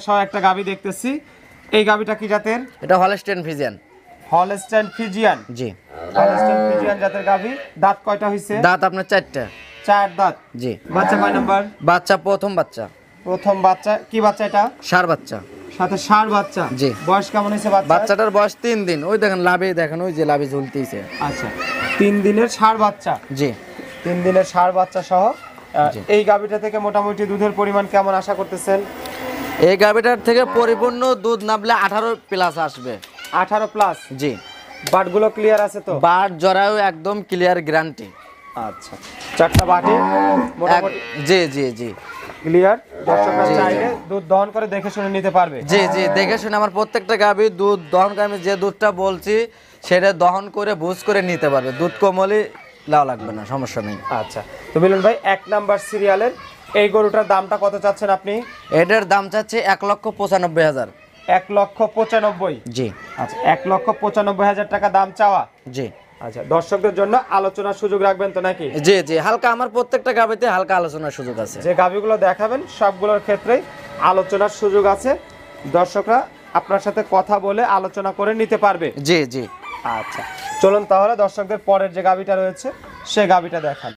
সহ একটা গাবি দেখতেছি। এই গাবিটা কি জাতের? এটা হলস্টাইন ফ্রিজিয়ান। Holstein Friesian. জি, হলস্টাইন ফ্রিজিয়ান জাতের গাবি। দাঁত কয়টা হইছে? দাঁত আপনার 4টা। 4 দাঁত। জি। বাচ্চা কয় নাম্বার? বাচ্চা প্রথম বাচ্চা। প্রথম বাচ্চা। কি বাচ্চা এটা? ষাঁড় বাচ্চা। সাথে ষাঁড় বাচ্চা। জি। বয়স কেমন হইছে বাচ্চা? বাচ্চাটার বয়স 3 দিন। ওই দেখেন লাভে, দেখেন ওই যে লাভে ঝুলতেছে। আচ্ছা, 3 দিনের ষাঁড় বাচ্চা। জি। 3 দিনের ষাঁড় বাচ্চা সহ জি। এই গাবিটা থেকে মোটামুটি দুধের পরিমাণ কেমন আশা করতেছেন? এই গাভিটার থেকে পরিপূর্ণ দুধ নামলে 18 প্লাস আসবে। 18 প্লাস। জি। বাটগুলো ক্লিয়ার আছে তো? বাট জরায়ু একদম ক্লিয়ার গ্যারান্টি। আচ্ছা, 4টা বাটি মোটামুটি জি জি জি ক্লিয়ার। দর্শকরা চাইলে দুধ দহন করে দেখে শুনে নিতে পারবে। জি জি দেখে শুনে আমার প্রত্যেকটা গাভী দুধ দহন করে, আমি যে দুধটা বলছি সেটা দহন করে বুঝ করে নিতে পারবে। দুধ কমলে লাও লাগবে না, সমস্যা নেই। আচ্ছা, তো মিলন ভাই 1 নাম্বার সিরিয়ালের এই গরুটার দামটা কত চাচ্ছেন আপনি? এটার দাম চাচ্ছে 1,95,000। 1,95,000। জি। আচ্ছা, 1,95,000 টাকা দাম চাওয়া। জি। আচ্ছা, দর্শকদের জন্য আলোচনার সুযোগ রাখবেন তো নাকি? জি জি হালকা, আমার প্রত্যেকটা গাভীতে হালকা আলোচনার সুযোগ আছে। যে গাভীগুলো দেখাবেন সবগুলোর ক্ষেত্রেই আলোচনার সুযোগ আছে। দর্শকরা আপনার সাথে কথা বলে আলোচনা করে নিতে পারবে। জি জি। আচ্ছা, চলুন তাহলে দর্শকদের পরের যে গাভীটা রয়েছে সেই গাভীটা দেখান।